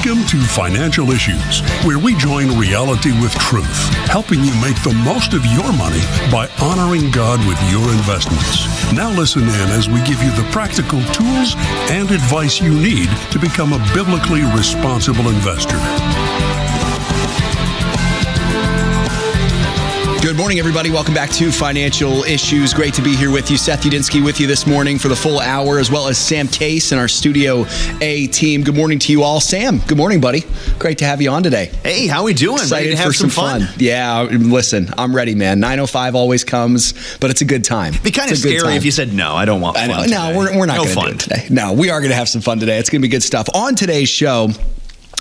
Welcome to Financial Issues, where we join reality with truth, helping you make the most of your money by honoring God with your investments. Now listen in as we give you the practical tools and advice you need to become a biblically responsible investor. Good morning, everybody. Welcome back to Financial Issues. Great to be here with you. Seth Udinsky with you this morning for the full hour, as well as Sam Case and our Studio A team. Good morning to you all. Sam, good morning, buddy. Great to have you on today. Hey, how we doing? Excited ready to have for some fun. Yeah, listen, I'm ready, man. 9:05 always comes, but it's a good time. It'd be kind of scary if you said, no, I don't want fun today. No, we're not going to do it today. No, we are going to have some fun today. It's going to be good stuff. On today's show,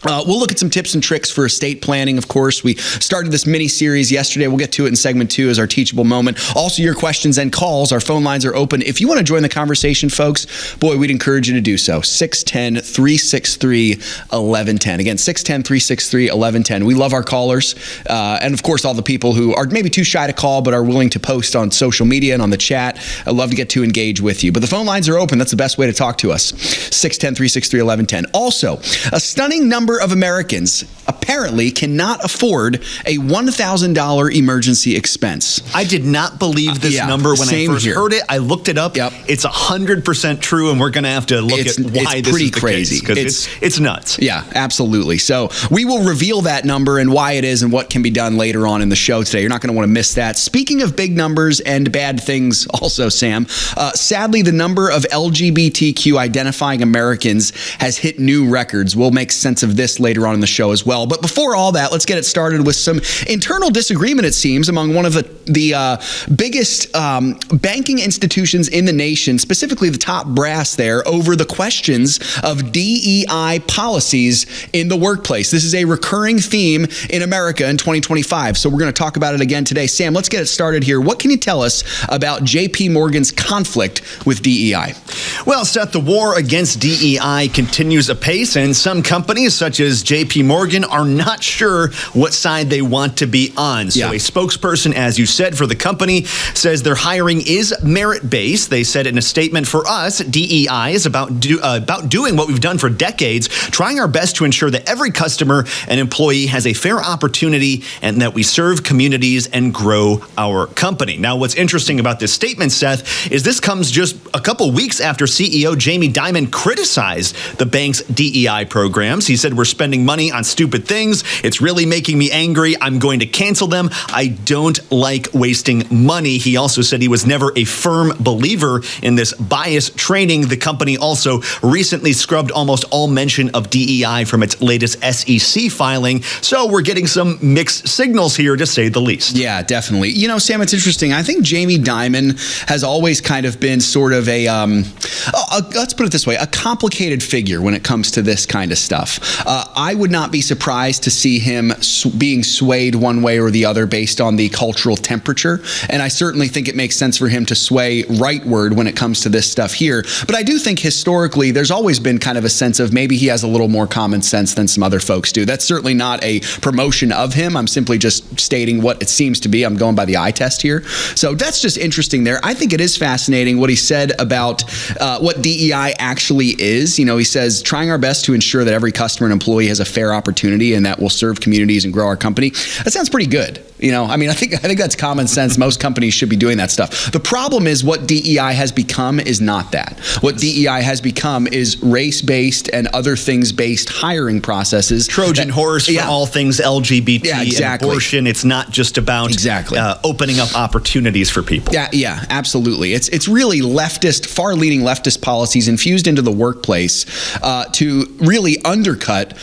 we'll look at some tips and tricks for estate planning. Of course, we started this mini-series yesterday. We'll get to it in segment 2 as our teachable moment. Also, your questions and calls. Our phone lines are open. If you want to join the conversation, folks, boy, we'd encourage you to do so. 610-363-1110. Again, 610-363-1110. We love our callers. And, of course, all the people who are maybe too shy to call but are willing to post on social media and on the chat. I'd love to get to engage with you. But the phone lines are open. That's the best way to talk to us. 610-363-1110. Also, a stunning number of Americans apparently cannot afford a $1,000 emergency expense. I did not believe this number when I first heard it. I looked it up. Yep. It's 100% true, and we're going to have to look at why this is the crazy. Because it's nuts. Yeah, absolutely. So we will reveal that number and why it is and what can be done later on in the show today. You're not going to want to miss that. Speaking of big numbers and bad things also, Sam, sadly, the number of LGBTQ identifying Americans has hit new records. We'll make sense of this later on in the show as well. But before all that, let's get it started with some internal disagreement, it seems, among one of the biggest banking institutions in the nation, specifically the top brass there, over the questions of DEI policies in the workplace. This is a recurring theme in America in 2025, so we're going to talk about it again today. Sam, let's get it started here. What can you tell us about JP Morgan's conflict with DEI? Well, Seth, the war against DEI continues apace, and some companies, such as JP Morgan, are not sure what side they want to be on. So a spokesperson, as you said, for the company says their hiring is merit-based. They said in a statement, for us, DEI is about doing what we've done for decades, trying our best to ensure that every customer and employee has a fair opportunity and that we serve communities and grow our company. Now, what's interesting about this statement, Seth, is this comes just a couple weeks after CEO Jamie Dimon criticized the bank's DEI programs. He said, we're spending money on stupid things. It's really making me angry. I'm going to cancel them. I don't like wasting money. He also said he was never a firm believer in this bias training. The company also recently scrubbed almost all mention of DEI from its latest SEC filing. So we're getting some mixed signals here, to say the least. Yeah, definitely. You know, Sam, it's interesting. I think Jamie Dimon has always kind of been sort of let's put it this way, a complicated figure when it comes to this kind of stuff. I would not be surprised to see him being swayed one way or the other based on the cultural temperature. And I certainly think it makes sense for him to sway rightward when it comes to this stuff here. But I do think historically there's always been kind of a sense of maybe he has a little more common sense than some other folks do. That's certainly not a promotion of him. I'm simply just stating what it seems to be. I'm going by the eye test here. So that's just interesting there. I think it is fascinating what he said about what DEI actually is. You know, he says, trying our best to ensure that every customer and employee has a fair opportunity and that will serve communities and grow our company. That sounds pretty good. You know, I mean, I think that's common sense. Most companies should be doing that stuff. The problem is what DEI has become is not that. What DEI has become is race-based and other things-based hiring processes. Trojan horse for all things LGBT and abortion. It's not just about opening up opportunities for people. Yeah, absolutely. It's really leftist, far-leaning leftist policies infused into the workplace to really undercut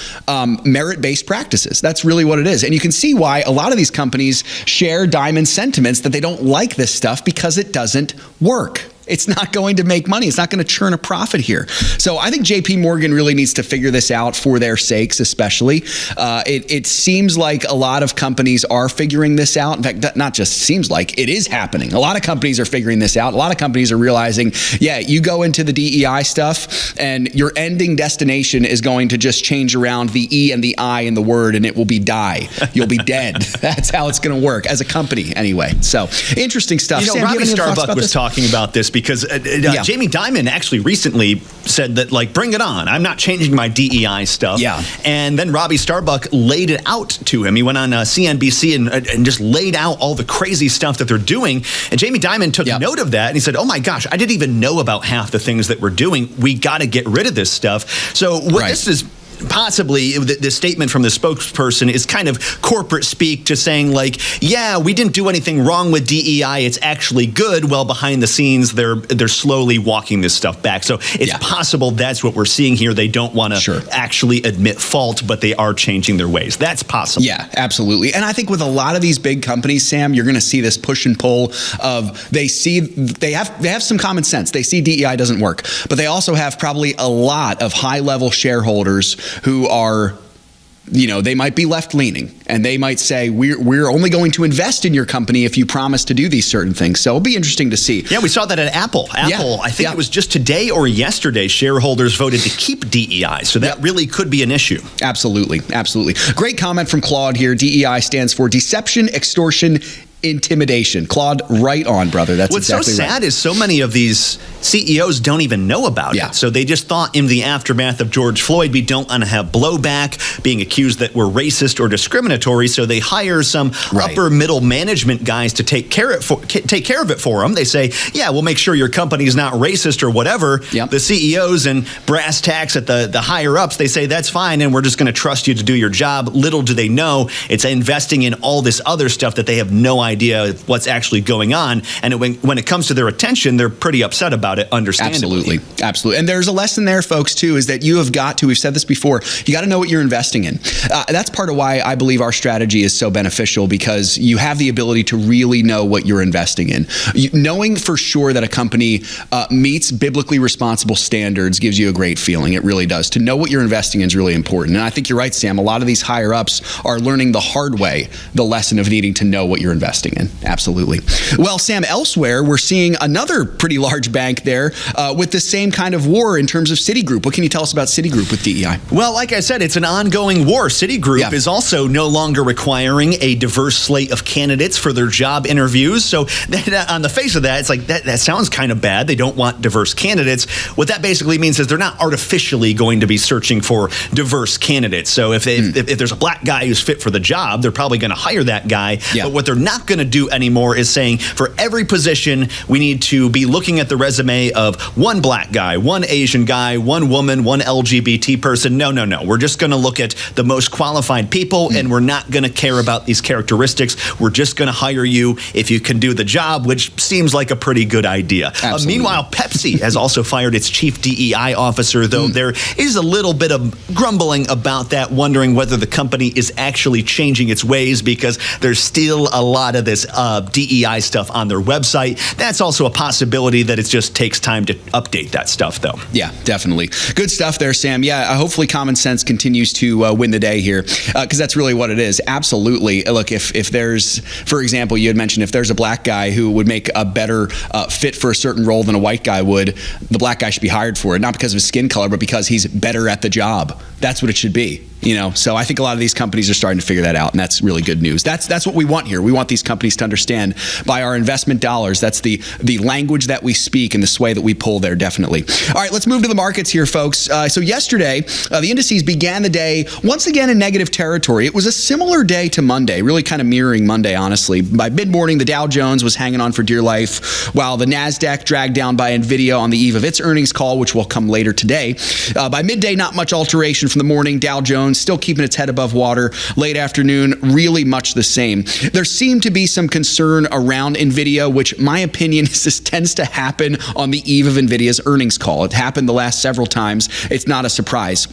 merit-based practices. That's really what it is. And you can see why a lot of these companies share Dimon's sentiments that they don't like this stuff because it doesn't work. It's not going to make money. It's not going to churn a profit here. So I think JP Morgan really needs to figure this out for their sakes, especially. It seems like a lot of companies are figuring this out. In fact, not just seems like, it is happening. A lot of companies are figuring this out. A lot of companies are realizing, yeah, you go into the DEI stuff and your ending destination is going to just change around the E and the I in the word, and it will be die. You'll be dead. That's how it's going to work as a company anyway. So interesting stuff. You know, Sam, Robbie Starbuck was talking about this because Jamie Dimon actually recently said that, like, bring it on. I'm not changing my DEI stuff. Yeah. And then Robbie Starbuck laid it out to him. He went on CNBC and just laid out all the crazy stuff that they're doing. And Jamie Dimon took note of that, and he said, oh my gosh, I didn't even know about half the things that we're doing. We got to get rid of this stuff. So what this is possibly, the statement from the spokesperson is kind of corporate speak, just saying, like, yeah, we didn't do anything wrong with DEI. It's actually good. Well, behind the scenes, they're slowly walking this stuff back. So it's possible that's what we're seeing here. They don't want to actually admit fault, but they are changing their ways. That's possible. Yeah, absolutely. And I think with a lot of these big companies, Sam, you're going to see this push and pull of they have some common sense. They see DEI doesn't work, but they also have probably a lot of high-level shareholders who are, they might be left-leaning, and they might say, we're only going to invest in your company if you promise to do these certain things. So it'll be interesting to see. Yeah, we saw that at Apple. I think it was just today or yesterday, shareholders voted to keep DEI. So that really could be an issue. Absolutely. Absolutely. Great comment from Claude here. DEI stands for deception, extortion, intimidation. Claude, right on, brother. That's what's exactly so sad is so many of these CEOs don't even know about it. So they just thought in the aftermath of George Floyd, we don't want to have blowback, being accused that we're racist or discriminatory. So they hire some upper middle management guys to take care of it for them. They say, yeah, we'll make sure your company is not racist or whatever. The CEOs and brass tacks at the higher ups, they say that's fine, and we're just going to trust you to do your job. Little do they know it's investing in all this other stuff that they have no idea what's actually going on. And when it comes to their attention, they're pretty upset about it, understandably. Absolutely. And there's a lesson there, folks, too, is that you have got to, we've said this before, you got to know what you're investing in. That's part of why I believe our strategy is so beneficial, because you have the ability to really know what you're investing in. Knowing for sure that a company meets biblically responsible standards gives you a great feeling. It really does. To know what you're investing in is really important. And I think you're right, Sam. A lot of these higher ups are learning the hard way the lesson of needing to know what you're investing in. Absolutely. Well, Sam, elsewhere, we're seeing another pretty large bank there with the same kind of war in terms of Citigroup. What can you tell us about Citigroup with DEI? Well, like I said, it's an ongoing war. Citigroup is also no longer requiring a diverse slate of candidates for their job interviews. So on the face of that, it's like, that sounds kind of bad. They don't want diverse candidates. What that basically means is they're not artificially going to be searching for diverse candidates. So if there's a black guy who's fit for the job, they're probably going to hire that guy. But what they're not going to do anymore is saying, for every position, we need to be looking at the resume of one black guy, one Asian guy, one woman, one LGBT person. No. We're just going to look at the most qualified people, and we're not going to care about these characteristics. We're just going to hire you if you can do the job, which seems like a pretty good idea. Meanwhile, Pepsi has also fired its chief DEI officer, though there is a little bit of grumbling about that, wondering whether the company is actually changing its ways, because there's still a lot of this DEI stuff on their website. That's also a possibility that it just takes time to update that stuff, though. Yeah, definitely. Good stuff there, Sam. Yeah, hopefully common sense continues to win the day here, because that's really what it is. Absolutely. Look, if there's, for example, you had mentioned if there's a black guy who would make a better fit for a certain role than a white guy would, the black guy should be hired for it, not because of his skin color, but because he's better at the job. That's what it should be. So I think a lot of these companies are starting to figure that out, and that's really good news. That's what we want here. We want these companies to understand by our investment dollars. That's the language that we speak and the sway that we pull there, definitely. All right, let's move to the markets here, folks. So yesterday, the indices began the day once again in negative territory. It was a similar day to Monday, really kind of mirroring Monday, honestly. By mid-morning, the Dow Jones was hanging on for dear life, while the NASDAQ dragged down by NVIDIA on the eve of its earnings call, which will come later today. By midday, not much alteration from the morning. Dow Jones still keeping its head above water. Late afternoon, really much the same. There seemed to be some concern around NVIDIA, which my opinion is this tends to happen on the eve of NVIDIA's earnings call. It happened the last several times. It's not a surprise.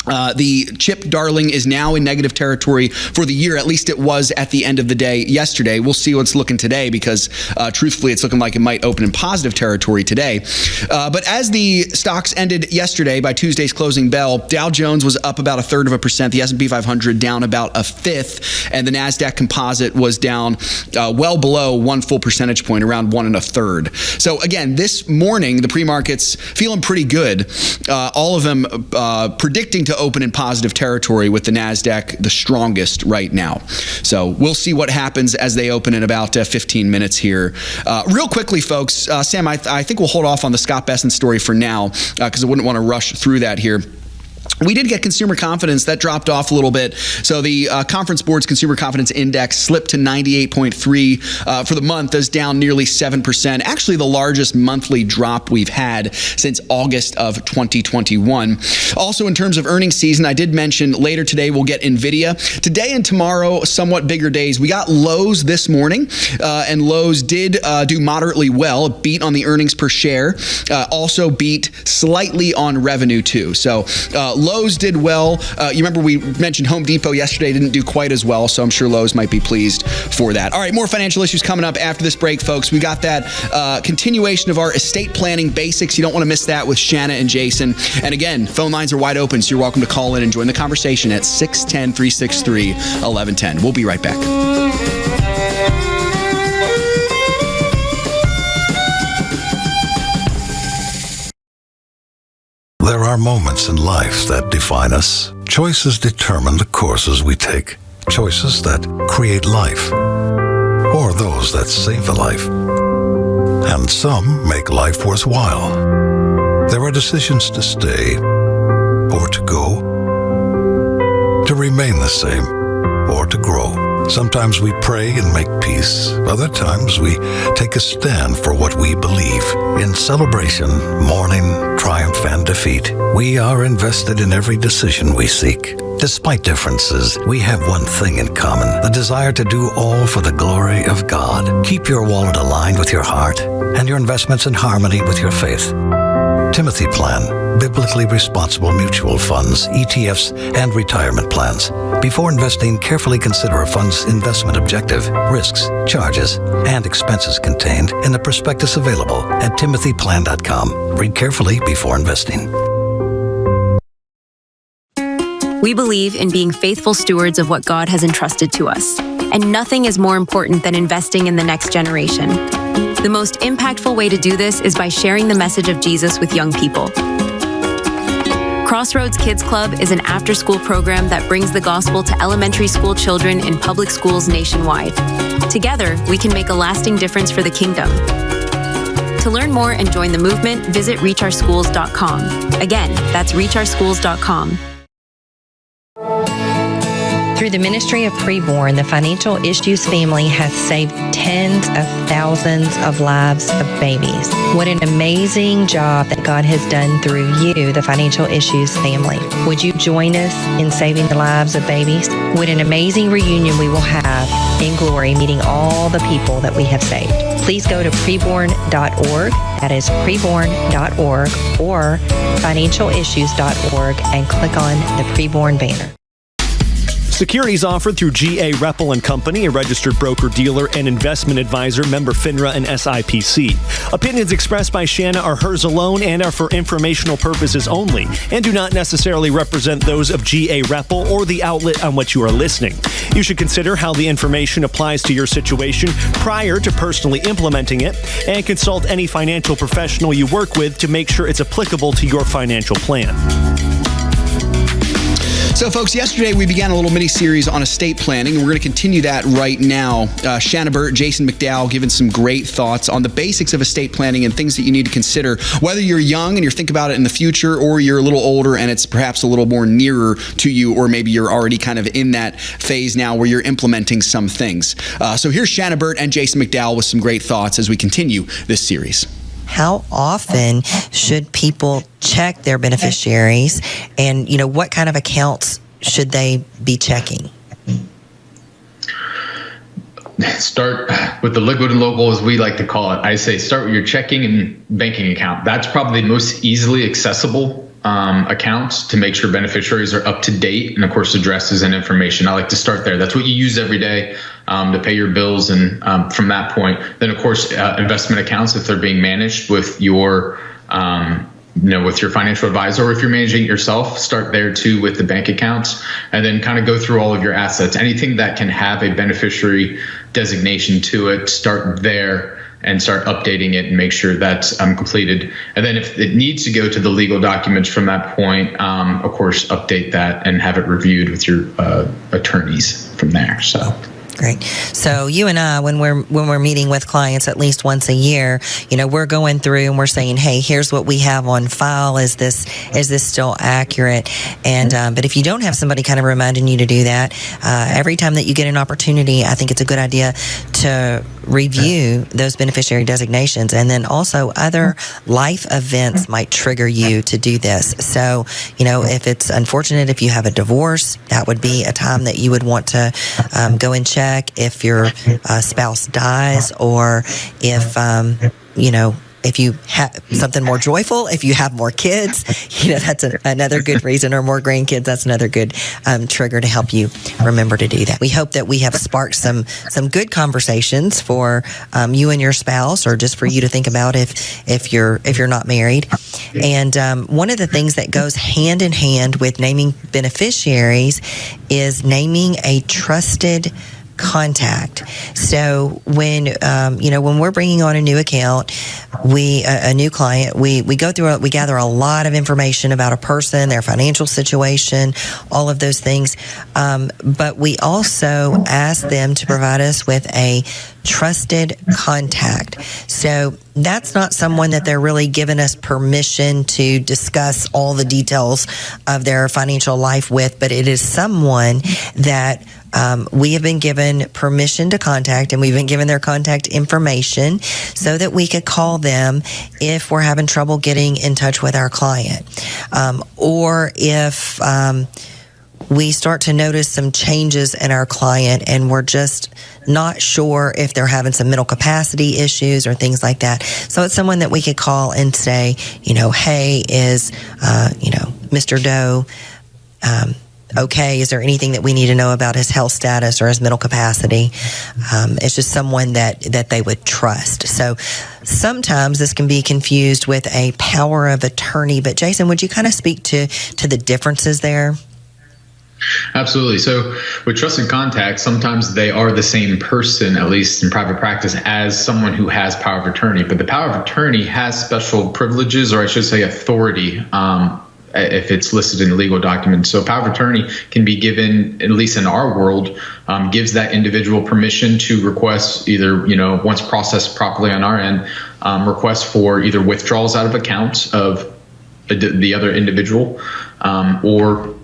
The chip darling is now in negative territory for the year. At least it was at the end of the day yesterday. We'll see what's looking today, because truthfully, it's looking like it might open in positive territory today. But as the stocks ended yesterday by Tuesday's closing bell, Dow Jones was up about 1/3%, the S&P 500 down about 1/5, and the NASDAQ composite was down well below 1 full percentage point, around 1 1/3. So again, this morning, the pre-markets feeling pretty good. All of them predicting to to open in positive territory with the NASDAQ the strongest right now. So we'll see what happens as they open in about 15 minutes here. Real quickly, folks, Sam, I think we'll hold off on the Scott Bessent story for now because I wouldn't want to rush through that here. We did get consumer confidence that dropped off a little bit. So the Conference Board's Consumer Confidence Index slipped to 98.3 for the month. That's down nearly 7%. Actually, the largest monthly drop we've had since August of 2021. Also, in terms of earnings season, I did mention later today we'll get NVIDIA. Today and tomorrow, somewhat bigger days. We got Lowe's this morning, and Lowe's did do moderately well. It beat on the earnings per share. Also beat slightly on revenue, too. So Lowe's did well. You remember we mentioned Home Depot yesterday didn't do quite as well, so I'm sure Lowe's might be pleased for that. All right, more financial issues coming up after this break, folks. We got that continuation of our estate planning basics. You don't want to miss that with Shana and Jason. And again, phone lines are wide open, so you're welcome to call in and join the conversation at 610-363-1110. We'll be right back. There are moments in life that define us. Choices determine the courses we take. Choices that create life, or those that save a life. And some make life worthwhile. There are decisions to stay, or to go, to remain the same, or to grow. Sometimes we pray and make peace. Other times we take a stand for what we believe. In celebration, mourning, triumph, and defeat, we are invested in every decision we seek. Despite differences, we have one thing in common, the desire to do all for the glory of God. Keep your wallet aligned with your heart and your investments in harmony with your faith. Timothy Plan, biblically responsible mutual funds, ETFs, and retirement plans. Before investing, carefully consider a fund's investment objective, risks, charges, and expenses contained in the prospectus available at timothyplan.com. Read carefully before investing. We believe in being faithful stewards of what God has entrusted to us, and nothing is more important than investing in the next generation. The most impactful way to do this is by sharing the message of Jesus with young people. Crossroads Kids Club is an after-school program that brings the gospel to elementary school children in public schools nationwide. Together, we can make a lasting difference for the kingdom. To learn more and join the movement, visit reachOurschools.com. Again, that's reachOurschools.com. Through the ministry of Preborn, the Financial Issues family has saved tens of thousands of lives of babies. What an amazing job that God has done through you, the Financial Issues family. Would you join us in saving the lives of babies? What an amazing reunion we will have in glory, meeting all the people that we have saved. Please go to preborn.org, that is preborn.org, or financialissues.org, and click on the Preborn banner. Securities offered through G.A. Reppel & Company, a registered broker-dealer and investment advisor, member FINRA and SIPC. Opinions expressed by Shana are hers alone and are for informational purposes only and do not necessarily represent those of G.A. Reppel or the outlet on which you are listening. You should consider how the information applies to your situation prior to personally implementing it and consult any financial professional you work with to make sure it's applicable to your financial plan. So, folks, yesterday we began a little mini-series on estate planning, and we're going to continue that right now. Shana Jason MacDowell giving some great thoughts on the basics of estate planning and things that you need to consider, whether you're young and you're thinking about it in the future, or you're a little older and it's perhaps a little more nearer to you, or maybe you're already kind of in that phase now where you're implementing some things. So here's Shana and Jason MacDowell with some great thoughts as we continue this series. How often should people check their beneficiaries, and what kind of accounts should they be checking? Start with the liquid and local, as we like to call it. I say start with your checking and banking account. That's probably the most easily accessible accounts to make sure beneficiaries are up to date, and of course addresses and information. I like to start there. That's what you use every day to pay your bills, and from that point, then of course investment accounts if they're being managed with your with your financial advisor, or if you're managing it yourself, start there too with the bank accounts, and then kind of go through all of your assets. Anything that can have a beneficiary designation to it, start there. and start updating it and make sure that's completed. And then if it needs to go to the legal documents from that point, of course, update that and have it reviewed with your attorneys from there. So. Great. So you and I, when we're meeting with clients at least once a year, we're going through and we're saying, hey, here's what we have on file. Is this still accurate? And but if you don't have somebody kind of reminding you to do that, every time that you get an opportunity, I think it's a good idea to review those beneficiary designations. And then also other life events might trigger you to do this. So, if it's unfortunate, if you have a divorce, that would be a time that you would want to go and check if your spouse dies, or if if you have something more joyful, if you have more kids, that's another good reason, or more grandkids, that's another good trigger to help you remember to do that. We hope that we have sparked some good conversations for you and your spouse, or just for you to think about if you're not married. And one of the things that goes hand in hand with naming beneficiaries is naming a trusted contact. So when we're bringing on a new account, a new client, we go through we gather a lot of information about a person, their financial situation, all of those things. But we also ask them to provide us with a trusted contact. So that's not someone that they're really giving us permission to discuss all the details of their financial life with, but it is someone that we have been given permission to contact, and we've been given their contact information so that we could call them if we're having trouble getting in touch with our client, or if we start to notice some changes in our client and we're just not sure if they're having some mental capacity issues or things like that. So it's someone that we could call and say, hey, is Mr. Doe okay? Is there anything that we need to know about his health status or his mental capacity? It's just someone that they would trust. So sometimes this can be confused with a power of attorney. But Jason, would you kind of speak to the differences there? Absolutely. So with trusted contacts, sometimes they are the same person, at least in private practice, as someone who has power of attorney. But the power of attorney has special privileges, or I should say authority, if it's listed in the legal documents. So power of attorney can be given, at least in our world, gives that individual permission to request either, once processed properly on our end, request for either withdrawals out of accounts of the other individual, or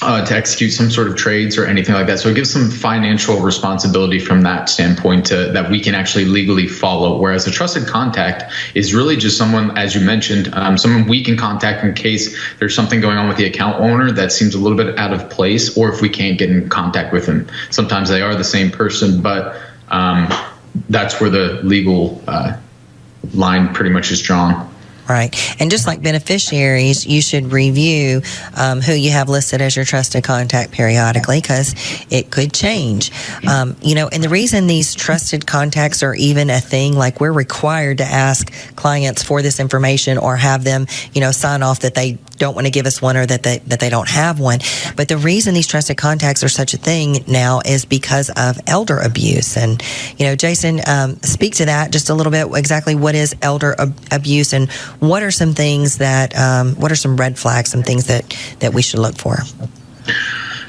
to execute some sort of trades or anything like that. So it gives some financial responsibility from that standpoint that we can actually legally follow. Whereas a trusted contact is really just someone, as you mentioned, someone we can contact in case there's something going on with the account owner that seems a little bit out of place, or if we can't get in contact with them. Sometimes they are the same person, but that's where the legal line pretty much is drawn. Right. And just like beneficiaries, you should review who you have listed as your trusted contact periodically, because it could change. And the reason these trusted contacts are even a thing, like we're required to ask clients for this information or have them, sign off that they don't want to give us one, or that they don't have one. But the reason these trusted contacts are such a thing now is because of elder abuse. And, Jason, speak to that just a little bit. Exactly what is elder abuse, and what are some things that, what are some red flags, some things that we should look for?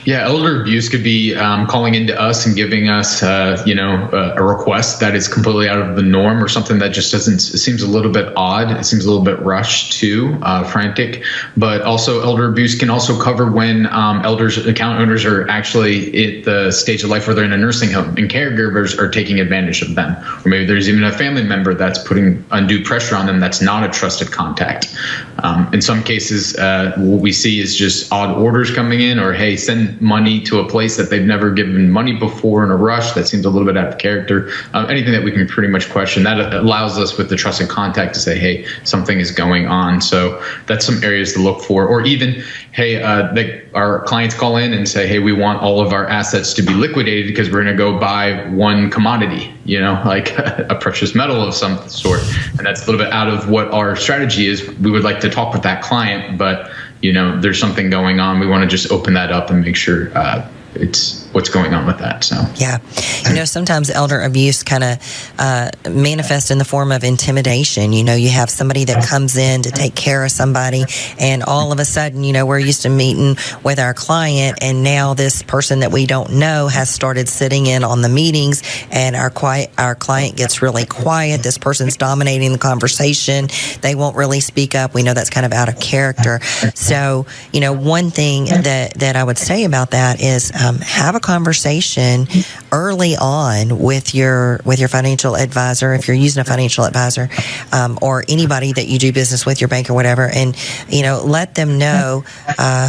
Yeah, elder abuse could be calling into us and giving us, a request that is completely out of the norm, or something that just it seems a little bit odd. It seems a little bit rushed too, frantic. But also elder abuse can also cover when account owners are actually at the stage of life where they're in a nursing home and caregivers are taking advantage of them. Or maybe there's even a family member that's putting undue pressure on them that's not a trusted contact. In some cases, what we see is just odd orders coming in, or, hey, send money to a place that they've never given money before in a rush. That seems a little bit out of character. Anything that we can pretty much question, that allows us with the trusted contact to say, hey, something is going on. So that's some areas to look for. Or even, hey, our clients call in and say, hey, we want all of our assets to be liquidated because we're going to go buy one commodity, like a precious metal of some sort. And that's a little bit out of what our strategy is. We would like to talk with that client, but there's something going on. We want to just open that up and make sure it's what's going on with that. So yeah, sometimes elder abuse kind of manifests in the form of intimidation. You have somebody that comes in to take care of somebody, and all of a sudden, we're used to meeting with our client, and now this person that we don't know has started sitting in on the meetings, and our client gets really quiet. This person's dominating the conversation. They won't really speak up. We know that's kind of out of character. So, one thing that I would say about that is have a conversation early on with your financial advisor, if you're using a financial advisor, or anybody that you do business with, your bank or whatever, and let them know,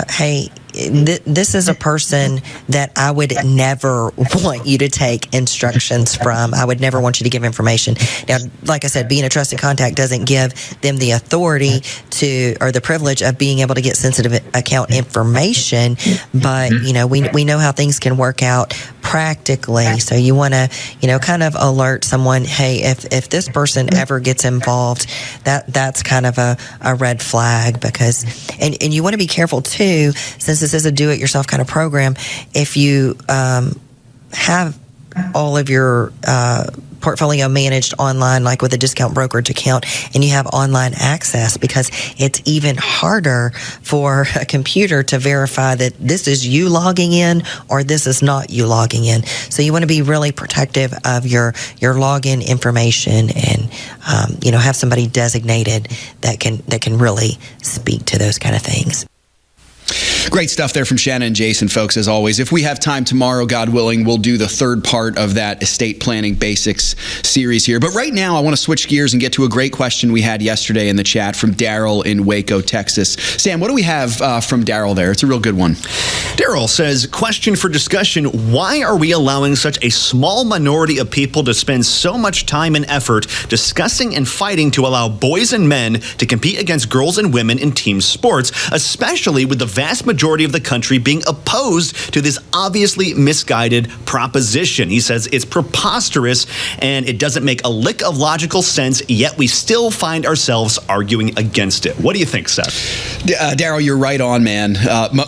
hey, this is a person that I would never want you to take instructions from. I would never want you to give information. Now, like I said, being a trusted contact doesn't give them the authority or the privilege of being able to get sensitive account information, but we know how things can work out practically. So you want to kind of alert someone, hey, if this person ever gets involved, that's kind of a red flag, because and you want to be careful too, since this is a do-it-yourself kind of program. If you have all of your portfolio managed online, like with a discount brokerage account, and you have online access, because it's even harder for a computer to verify that this is you logging in or this is not you logging in. So you want to be really protective of your login information, and have somebody designated that can really speak to those kind of things. Great stuff there from Shana and Jason, folks, as always. If we have time tomorrow, God willing, we'll do the third part of that estate planning basics series here. But right now, I want to switch gears and get to a great question we had yesterday in the chat from Daryl in Waco, Texas. Sam, what do we have from Daryl there? It's a real good one. Daryl says, question for discussion: why are we allowing such a small minority of people to spend so much time and effort discussing and fighting to allow boys and men to compete against girls and women in team sports, especially with the vast majority of the country being opposed to this obviously misguided proposition? He says it's preposterous and it doesn't make a lick of logical sense, yet we still find ourselves arguing against it. What do you think, Seth? Daryl, you're right on, man.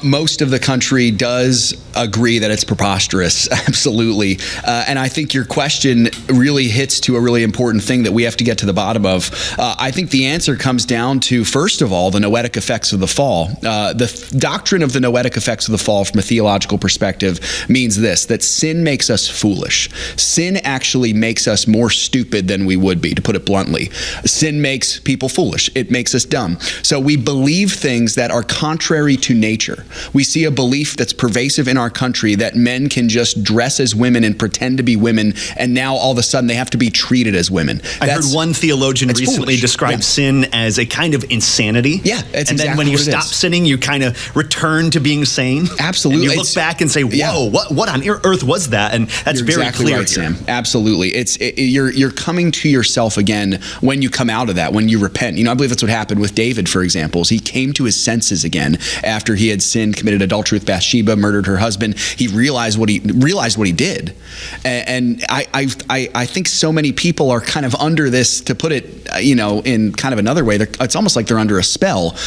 Most of the country does agree that it's preposterous. Absolutely. And I think your question really hits to a really important thing that we have to get to the bottom of. I think the answer comes down to, first of all, the noetic effects of the fall. The doctrine of the noetic effects of the fall from a theological perspective means this, that sin makes us foolish. Sin actually makes us more stupid than we would be, to put it bluntly. Sin makes people foolish. It makes us dumb. So we believe things that are contrary to nature. We see a belief that's pervasive in our country that men can just dress as women and pretend to be women, and now all of a sudden they have to be treated as women. I heard one theologian recently describe sin as a kind of insanity. Yeah, it's and then when you stop sinning, you kind of return to being sane. Absolutely. And you look back and say, whoa, what on earth was that? And that's You're very exactly clear right, here. Sam. Absolutely. You're coming to yourself again when you come out of that, when you repent. I believe that's what happened with David, for example. He came to his senses again after he had sinned, committed adultery with Bathsheba, murdered her husband. He realized what he did. And I think so many people are kind of under this, to put it, in kind of another way. It's almost like they're under a spell.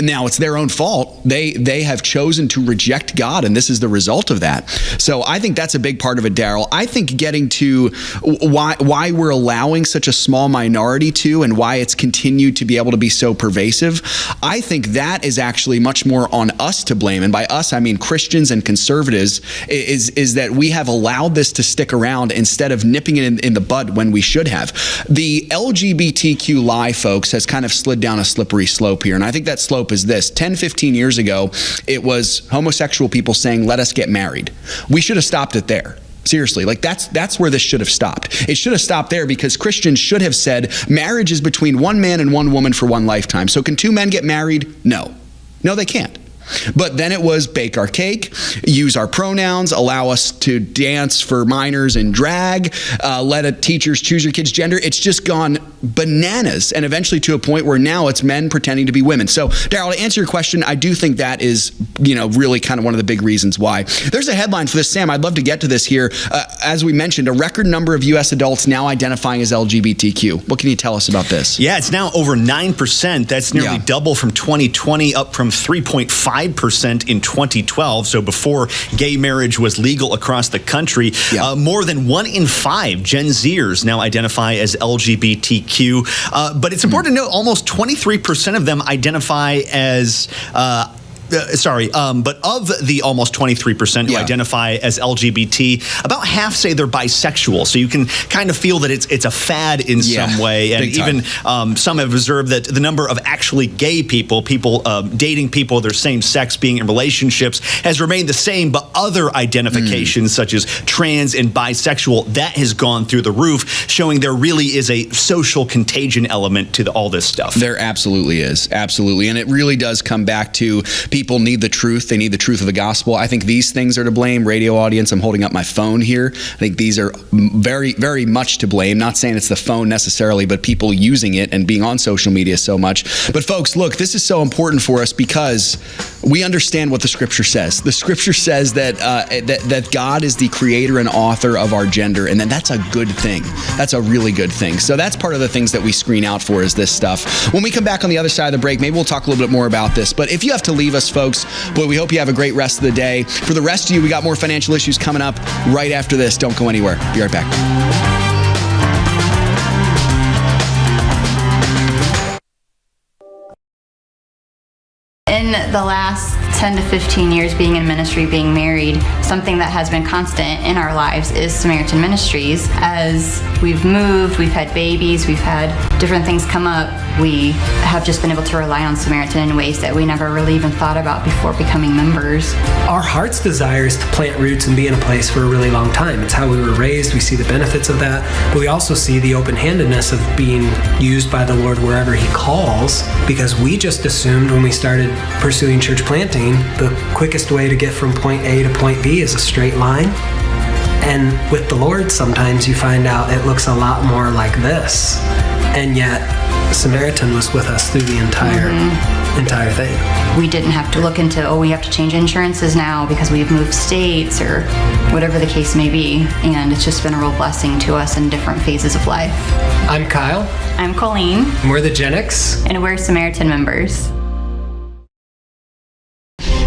Now, it's their own fault. They have chosen to reject God, and this is the result of that. So I think that's a big part of it, Daryl. I think getting to why we're allowing such a small minority to, and why it's continued to be able to be so pervasive, I think that is actually much more on us to blame. And by us, I mean Christians and conservatives, is that we have allowed this to stick around instead of nipping it in the bud when we should have. The LGBTQ lie, folks, has kind of slid down a slippery slope here. And I think that slope is this. 10, 15 years ago, it was homosexual people saying, let us get married. We should have stopped it there. Seriously, like that's where this should have stopped. It should have stopped there, because Christians should have said marriage is between one man and one woman for one lifetime. So can two men get married? No, they can't. But then it was bake our cake, use our pronouns, allow us to dance for minors in drag, let teachers choose your kid's gender. It's just gone bananas, and eventually to a point where now it's men pretending to be women. So, Daryl, to answer your question, I do think that is, really kind of one of the big reasons why. There's a headline for this, Sam. I'd love to get to this here. As we mentioned, a record number of U.S. adults now identifying as LGBTQ. What can you tell us about this? Yeah, it's now over 9%. That's nearly double from 2020, up from 3.5% 5% in 2012, so before gay marriage was legal across the country. More than 1 in 5 Gen Zers now identify as LGBTQ. But it's important to note almost 23% of them identify as but of the almost 23% who identify as LGBT, about half say they're bisexual. So you can kind of feel that it's a fad in some way. And even some have observed that the number of actually gay people dating people of their same sex, being in relationships, has remained the same, but other identifications such as trans and bisexual, that has gone through the roof, showing there really is a social contagion element to all this stuff. There absolutely is. Absolutely. And it really does come back to people need the truth. They need the truth of the gospel. I think these things are to blame. Radio audience, I'm holding up my phone here. I think these are very, very much to blame. Not saying it's the phone necessarily, but people using it and being on social media so much. But folks, look, this is so important for us because we understand what the scripture says. The scripture says that that God is the creator and author of our gender, and that's a good thing. That's a really good thing. So that's part of the things that we screen out for, is this stuff. When we come back on the other side of the break, maybe we'll talk a little bit more about this. But if you have to leave us, folks, boy, we hope you have a great rest of the day. For the rest of you, we got more financial issues coming up right after this. Don't go anywhere. Be right back. In the last 10 to 15 years being in ministry, being married, something that has been constant in our lives is Samaritan Ministries. As we've moved, we've had babies, we've had different things come up, we have just been able to rely on Samaritan in ways that we never really even thought about before becoming members. Our heart's desire is to plant roots and be in a place for a really long time. It's how we were raised. We see the benefits of that, but we also see the open-handedness of being used by the Lord wherever He calls, because we just assumed when we started pursuing church planting, the quickest way to get from point A to point B is a straight line. And with the Lord, sometimes you find out it looks a lot more like this. And yet, Samaritan was with us through the entire thing. We didn't have to look into, we have to change insurances now because we've moved states or whatever the case may be. And it's just been a real blessing to us in different phases of life. I'm Kyle. I'm Colleen. We're the Gen X. And we're Samaritan members.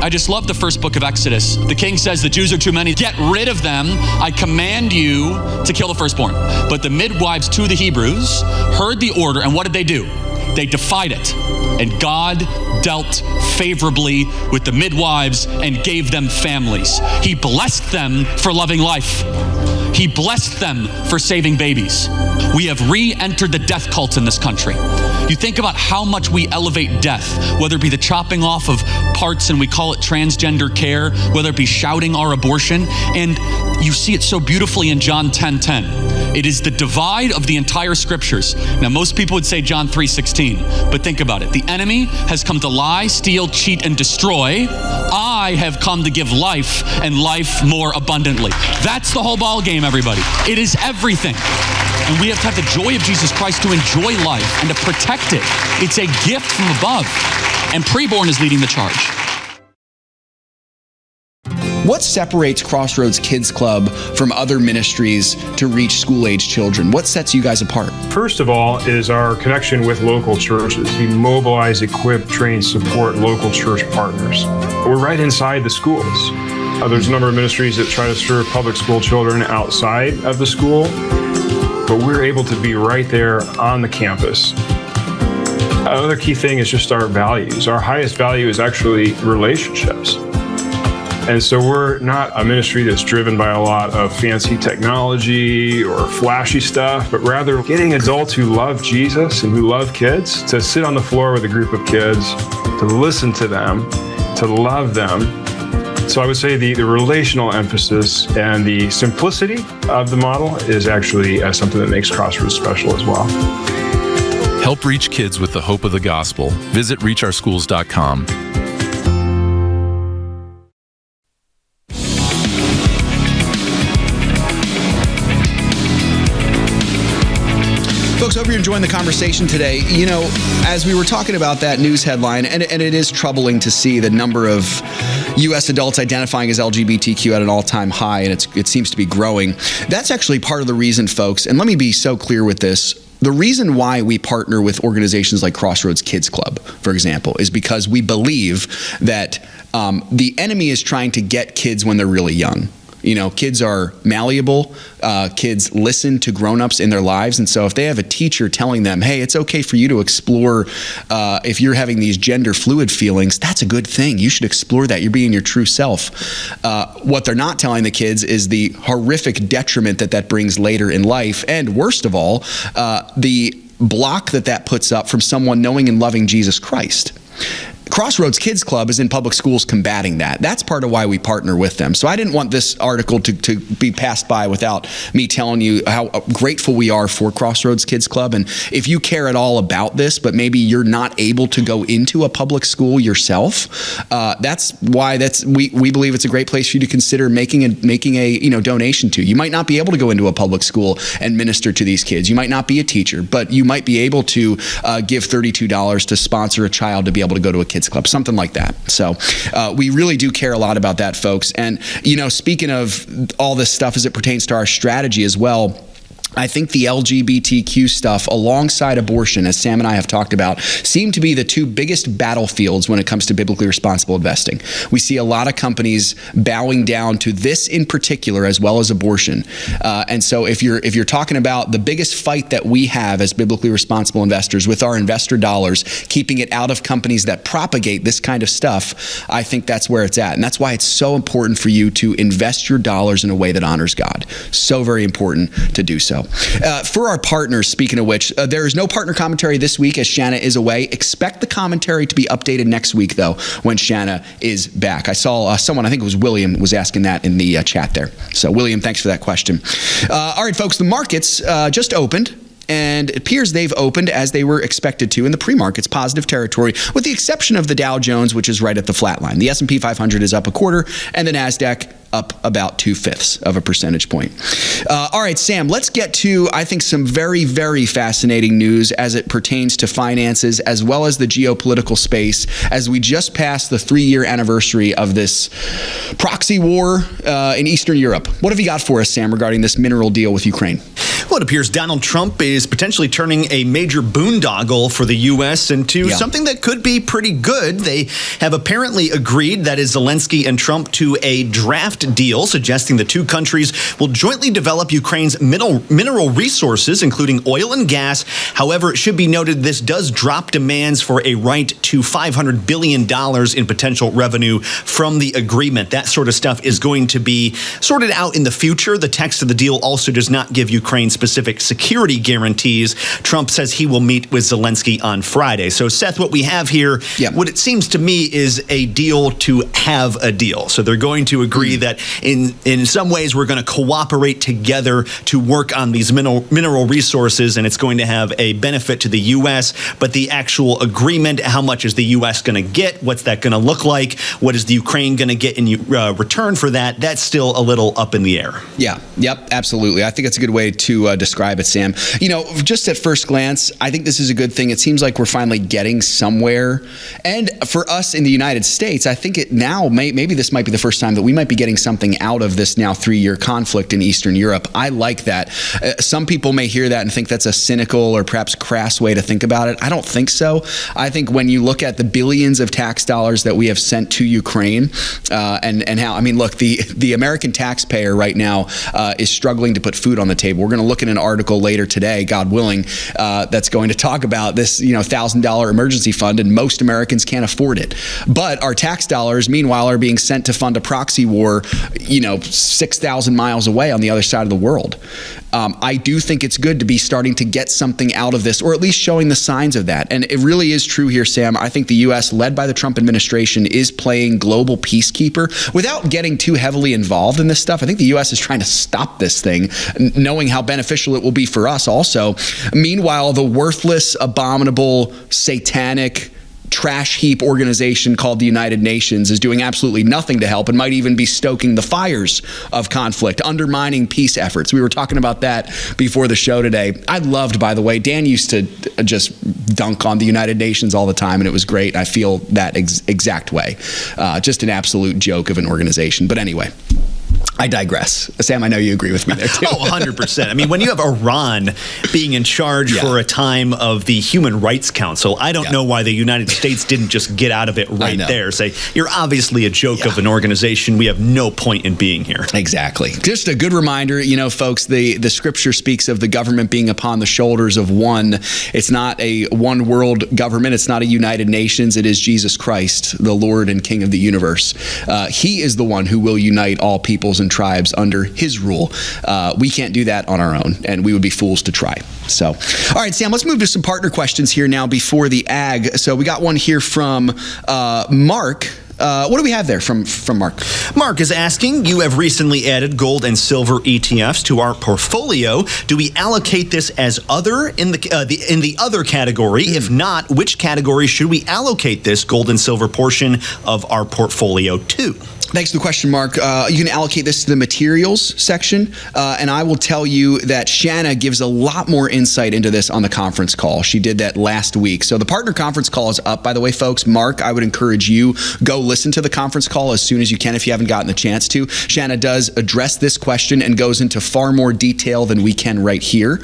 I just love the first book of Exodus. The king says, the Jews are too many. Get rid of them. I command you to kill the firstborn. But the midwives to the Hebrews heard the order, and what did they do? They defied it. And God dealt favorably with the midwives and gave them families. He blessed them for loving life. He blessed them for saving babies. We have re-entered the death cult in this country. You think about how much we elevate death, whether it be the chopping off of parts and we call it transgender care, whether it be shouting our abortion, and you see it so beautifully in John 10:10. It is the divide of the entire scriptures. Now, most people would say John 3:16, but think about it. The enemy has come to lie, steal, cheat, and destroy. I have come to give life and life more abundantly. That's the whole ball game, everybody. It is everything. And we have to have the joy of Jesus Christ to enjoy life and to protect it. It's a gift from above. And Preborn is leading the charge. What separates Crossroads Kids Club from other ministries to reach school-age children? What sets you guys apart? First of all is our connection with local churches. We mobilize, equip, train, support local church partners. We're right inside the schools. There's a number of ministries that try to serve public school children outside of the school, but we're able to be right there on the campus. Another key thing is just our values. Our highest value is actually relationships. And so we're not a ministry that's driven by a lot of fancy technology or flashy stuff, but rather getting adults who love Jesus and who love kids to sit on the floor with a group of kids, to listen to them, to love them. So I would say the relational emphasis and the simplicity of the model is actually something that makes Crossroads special as well. Help reach kids with the hope of the gospel. Visit reachOurschools.com. Folks, hope you're enjoying the conversation today. You know, as we were talking about that news headline, and it is troubling to see the number of U.S. adults identifying as LGBTQ at an all-time high, and it seems to be growing. That's actually part of the reason, folks, and let me be so clear with this. The reason why we partner with organizations like Crossroads Kids Club, for example, is because we believe that The enemy is trying to get kids when they're really young. You know, kids are malleable. Kids listen to grown-ups in their lives. And so if they have a teacher telling them, hey, it's okay for you to explore if you're having these gender fluid feelings, that's a good thing. You should explore that. You're being your true self. What they're not telling the kids is the horrific detriment that brings later in life. And worst of all, the block that puts up from someone knowing and loving Jesus Christ. Crossroads Kids Club is in public schools combating that. That's part of why we partner with them. So I didn't want this article to be passed by without me telling you how grateful we are for Crossroads Kids Club. And if you care at all about this, but maybe you're not able to go into a public school yourself, that's why we believe it's a great place for you to consider making a donation to. You might not be able to go into a public school and minister to these kids. You might not be a teacher, but you might be able to give $32 to sponsor a child to be able to go to a kids club, something like that. So we really do care a lot about that, folks. And, speaking of all this stuff as it pertains to our strategy as well, I think the LGBTQ stuff alongside abortion, as Sam and I have talked about, seem to be the two biggest battlefields when it comes to biblically responsible investing. We see a lot of companies bowing down to this in particular, as well as abortion. And so if you're talking about the biggest fight that we have as biblically responsible investors with our investor dollars, keeping it out of companies that propagate this kind of stuff, I think that's where it's at. And that's why it's so important for you to invest your dollars in a way that honors God. So very important to do so. For our partners, speaking of which, there is no partner commentary this week as Shana is away. Expect the commentary to be updated next week, though, when Shana is back. I saw someone, I think it was William, was asking that in the chat there. So, William, thanks for that question. All right, folks, the markets just opened. And it appears they've opened as they were expected to in the pre-markets, positive territory, with the exception of the Dow Jones, which is right at the flat line. The S&P 500 is up 0.25, and the NASDAQ up about 0.2 of a percentage point. All right, Sam, let's get to, I think, some very, very fascinating news as it pertains to finances as well as the geopolitical space as we just passed the 3-year anniversary of this proxy war in Eastern Europe. What have you got for us, Sam, regarding this mineral deal with Ukraine? Well, it appears Donald Trump is potentially turning a major boondoggle for the U.S. into something that could be pretty good. They have apparently agreed, that is Zelensky and Trump, to a draft deal suggesting the two countries will jointly develop Ukraine's mineral resources, including oil and gas. However, it should be noted this does drop demands for a right to $500 billion in potential revenue from the agreement. That sort of stuff is going to be sorted out in the future. The text of the deal also does not give Ukraine specific security guarantees. Trump says he will meet with Zelensky on Friday. So, Seth, what we have here, what it seems to me is a deal to have a deal. So they're going to agree that in some ways we're going to cooperate together to work on these mineral resources, and it's going to have a benefit to the U.S., but the actual agreement, how much is the U.S. going to get? What's that going to look like? What is the Ukraine going to get in return for that? That's still a little up in the air. Yeah, yep, absolutely. I think it's a good way to describe it, Sam. Just at first glance, I think this is a good thing. It seems like we're finally getting somewhere. And for us in the United States, I think maybe this might be the first time that we might be getting something out of this now 3-year conflict in Eastern Europe. I like that. Some people may hear that and think that's a cynical or perhaps crass way to think about it. I don't think so. I think when you look at the billions of tax dollars that we have sent to Ukraine and how, look, the American taxpayer right now is struggling to put food on the table. We're going to look at an article later today, God willing, that's going to talk about this $1,000 emergency fund, and most Americans can't afford it. But our tax dollars, meanwhile, are being sent to fund a proxy war 6,000 miles away on the other side of the world. I do think it's good to be starting to get something out of this, or at least showing the signs of that. And it really is true here, Sam. I think the U.S., led by the Trump administration, is playing global peacekeeper without getting too heavily involved in this stuff. I think the U.S. is trying to stop this thing, knowing how beneficial it will be for us also. Meanwhile, the worthless, abominable, satanic, trash heap organization called the United Nations is doing absolutely nothing to help and might even be stoking the fires of conflict, undermining peace efforts. We were talking about that before the show today. I loved, by the way, Dan used to just dunk on the United Nations all the time, and it was great. I feel that exact way. Just an absolute joke of an organization. But anyway. I digress. Sam, I know you agree with me there too. Oh, 100%. I mean, when you have Iran being in charge for a time of the Human Rights Council, I don't know why the United States didn't just get out of it right there. Say, you're obviously a joke of an organization. We have no point in being here. Exactly. Just a good reminder, folks, the scripture speaks of the government being upon the shoulders of one. It's not a one world government. It's not a United Nations. It is Jesus Christ, the Lord and King of the universe. He is the one who will unite all peoples and tribes under his rule. We can't do that on our own, and we would be fools to try. So, all right, Sam, let's move to some partner questions here now before the ag. So we got one here from Mark. What do we have there from Mark? Mark is asking, you have recently added gold and silver ETFs to our portfolio. Do we allocate this as other in the other category? If not, which category should we allocate this gold and silver portion of our portfolio to? Thanks for the question, Mark. You can allocate this to the materials section, and I will tell you that Shana gives a lot more insight into this on the conference call. She did that last week. So the partner conference call is up, by the way, folks. Mark, I would encourage you, go listen to the conference call as soon as you can if you haven't gotten the chance to. Shana does address this question and goes into far more detail than we can right here.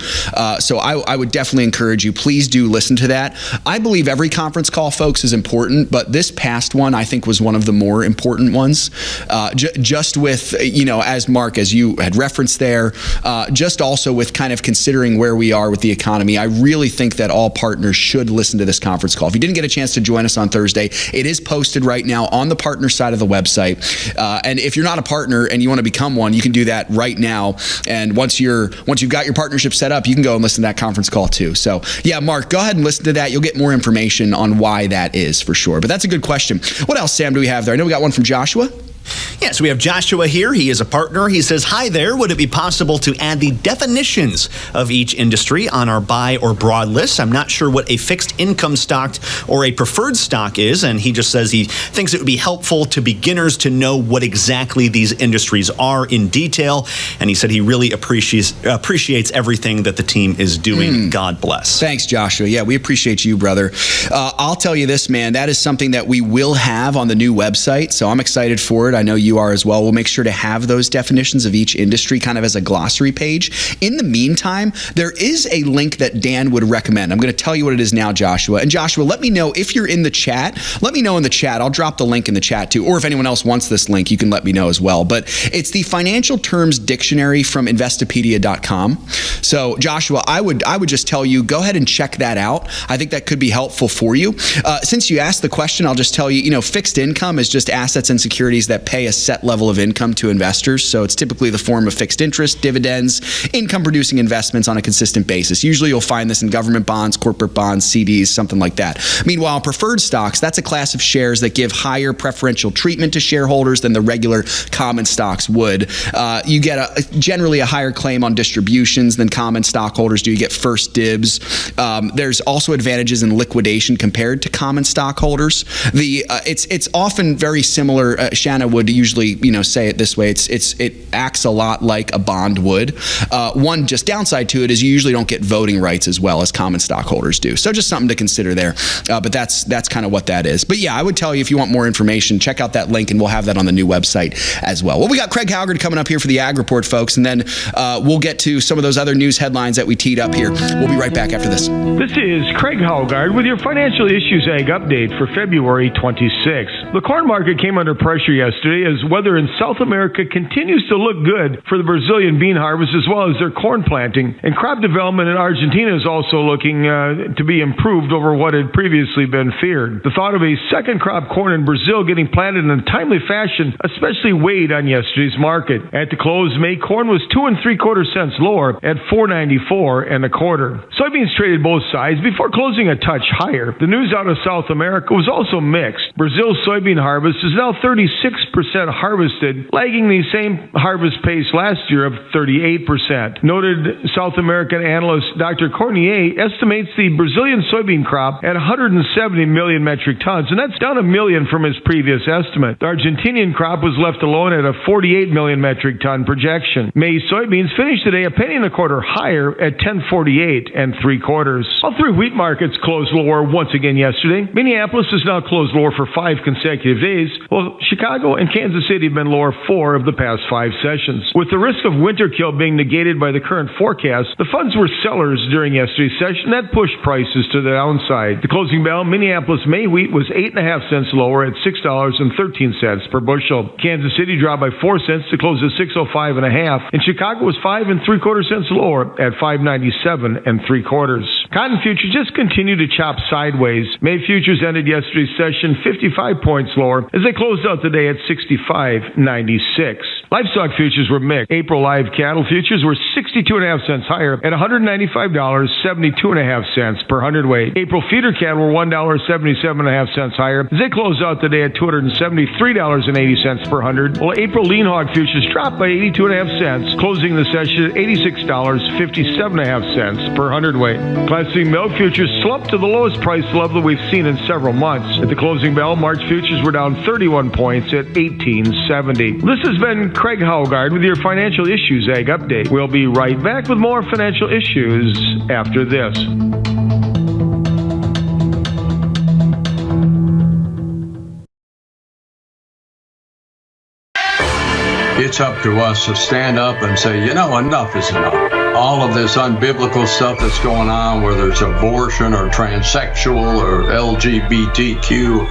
So I would definitely encourage you, please do listen to that. I believe every conference call, folks, is important, but this past one I think was one of the more important ones. Just with, as Mark, as you had referenced there, just also with kind of considering where we are with the economy, I really think that all partners should listen to this conference call. If you didn't get a chance to join us on Thursday, it is posted right now on the partner side of the website. And if you're not a partner and you want to become one, you can do that right now. And once you've got your partnership set up, you can go and listen to that conference call too. So yeah, Mark, go ahead and listen to that. You'll get more information on why that is for sure. But that's a good question. What else, Sam, do we have there? I know we got one from Joshua. Yes, we have Joshua here. He is a partner. He says, hi there. Would it be possible to add the definitions of each industry on our buy or broad list? I'm not sure what a fixed income stock or a preferred stock is, and he just says he thinks it would be helpful to beginners to know what exactly these industries are in detail, and he said he really appreciates everything that the team is doing. God bless. Thanks, Joshua. Yeah, we appreciate you, brother. I'll tell you this, man, that is something that we will have on the new website, so I'm excited for it. I know you are as well. We'll make sure to have those definitions of each industry kind of as a glossary page. In the meantime, there is a link that Dan would recommend. I'm going to tell you what it is now, Joshua. And Joshua, let me know if you're in the chat. Let me know in the chat. I'll drop the link in the chat too. Or if anyone else wants this link, you can let me know as well. But it's the Financial Terms Dictionary from Investopedia.com. So Joshua, I would just tell you, go ahead and check that out. I think that could be helpful for you. Since you asked the question, I'll just tell you, fixed income is just assets and securities that pay a set level of income to investors. So it's typically the form of fixed interest, dividends, income-producing investments on a consistent basis. Usually you'll find this in government bonds, corporate bonds, CDs, something like that. Meanwhile, preferred stocks, that's a class of shares that give higher preferential treatment to shareholders than the regular common stocks would. You get generally a higher claim on distributions than common stockholders do. You get first dibs. There's also advantages in liquidation compared to common stockholders. It's often very similar. Shana would usually, say it this way. It acts a lot like a bond would. One just downside to it is you usually don't get voting rights as well as common stockholders do. So just something to consider there. But that's kind of what that is. But yeah, I would tell you if you want more information, check out that link and we'll have that on the new website as well. Well, we got Craig Haugaard coming up here for the Ag Report, folks, and then we'll get to some of those other news headlines that we teed up here. We'll be right back after this. This is Craig Haugaard with your Financial Issues Ag Update for February 26th. The corn market came under pressure yesterday as weather in South America continues to look good for the Brazilian bean harvest as well as their corn planting. And crop development in Argentina is also looking to be improved over what had previously been feared. The thought of a second crop corn in Brazil getting planted in a timely fashion especially weighed on yesterday's market. At the close, May corn was 2 3/4 cents lower at $4.94 1/4. Soybeans traded both sides before closing a touch higher. The news out of South America was also mixed. Brazil's soybean harvest is now 36% harvested, lagging the same harvest pace last year of 38%. Noted South American analyst Dr. Cornier estimates the Brazilian soybean crop at 170 million metric tons, and that's down 1 million from his previous estimate. The Argentinian crop was left alone at a 48 million metric ton projection. May soybeans finished today a penny and a quarter higher at 10.48 3/4. All three wheat markets closed lower once again yesterday. Minneapolis is now closed lower for 5 consecutive days, while Chicago and Kansas Kansas City have been lower 4 of the past 5 sessions. With the risk of winter kill being negated by the current forecast, the funds were sellers during yesterday's session. That pushed prices to the downside. The closing bell, Minneapolis May wheat was 8.5 cents lower at $6.13 per bushel. Kansas City dropped by 4 cents to close at 605.5, and Chicago was 5 3/4 cents lower at 597 3/4. Cotton futures just continue to chop sideways. May futures ended yesterday's session 55 points lower as they closed out today at 65.96. Livestock futures were mixed. April live cattle futures were 62.5 cents higher at $195.72.5 per hundredweight. April feeder cattle were $1.77.5 higher as they closed out today at $273.80 per hundred. While April lean hog futures dropped by 82.5 cents, closing the session at $86.57.5 per hundredweight. Class C milk futures slumped to the lowest price level we've seen in several months. At the closing bell, March futures were down 31 points at $18.70. This has been Craig Haugaard with your Financial Issues Ag Update. We'll be right back with more financial issues after this. It's up to us to stand up and say, enough is enough. All of this unbiblical stuff that's going on, whether it's abortion or transsexual or LGBTQ,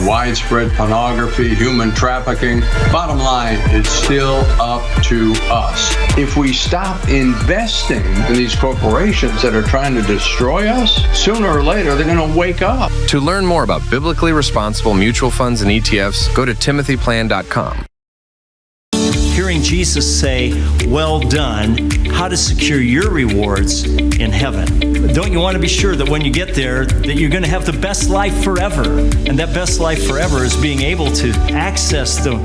widespread pornography, human trafficking. Bottom line, it's still up to us. If we stop investing in these corporations that are trying to destroy us, sooner or later they're going to wake up. To learn more about biblically responsible mutual funds and ETFs, go to timothyplan.com. Hearing Jesus say, "Well done," how to secure your rewards in heaven. Don't you want to be sure that when you get there, that you're going to have the best life forever? And that best life forever is being able to access the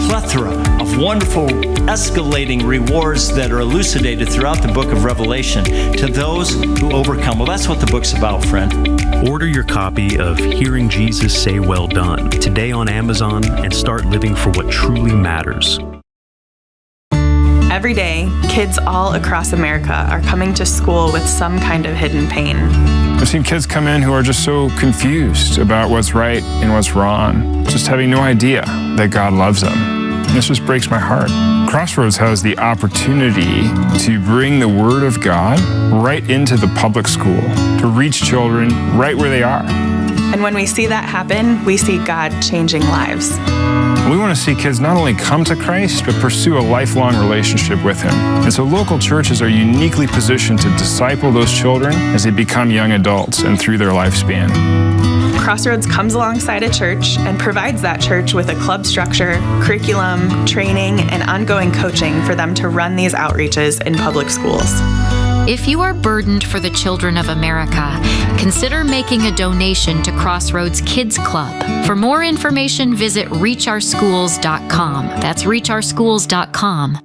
plethora of wonderful, escalating rewards that are elucidated throughout the book of Revelation to those who overcome. Well, that's what the book's about, friend. Order your copy of Hearing Jesus Say Well Done today on Amazon and start living for what truly matters. Every day, kids all across America are coming to school with some kind of hidden pain. I've seen kids come in who are just so confused about what's right and what's wrong, just having no idea that God loves them. And this just breaks my heart. Crossroads has the opportunity to bring the Word of God right into the public school, to reach children right where they are. And when we see that happen, we see God changing lives. We want to see kids not only come to Christ, but pursue a lifelong relationship with Him. And so local churches are uniquely positioned to disciple those children as they become young adults and through their lifespan. Crossroads comes alongside a church and provides that church with a club structure, curriculum, training, and ongoing coaching for them to run these outreaches in public schools. If you are burdened for the children of America, consider making a donation to Crossroads Kids Club. For more information, visit reachOurschools.com. That's reachOurschools.com.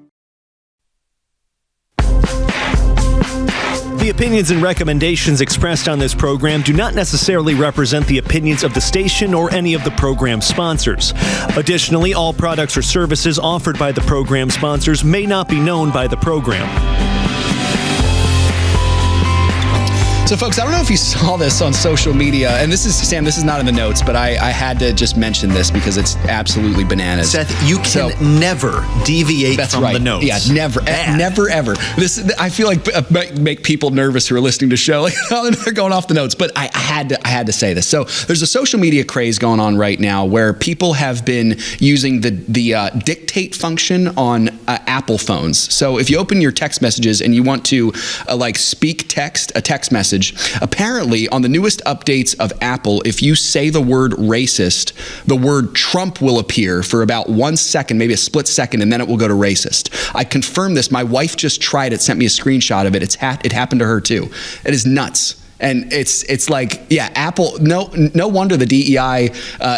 The opinions and recommendations expressed on this program do not necessarily represent the opinions of the station or any of the program sponsors. Additionally, all products or services offered by the program sponsors may not be known by the program. So, folks, I don't know if you saw this on social media, and this is, Sam, this is not in the notes, but I had to just mention this because it's absolutely bananas. Seth, you can never deviate from the notes. Yeah, never, never, ever. This, I feel like make people nervous who are listening to the show. Like, they're going off the notes, but I had to say this. So, there's a social media craze going on right now where people have been using the dictate function on Apple phones. So, if you open your text messages and you want to speak a text message, apparently on the newest updates of Apple, if you say the word racist, the word Trump will appear for about 1 second, maybe a split second, and then it will go to racist. I confirmed this. My wife just tried it, sent me a screenshot of it. It happened to her too. It is nuts. And it's like, yeah, Apple, no wonder the DEI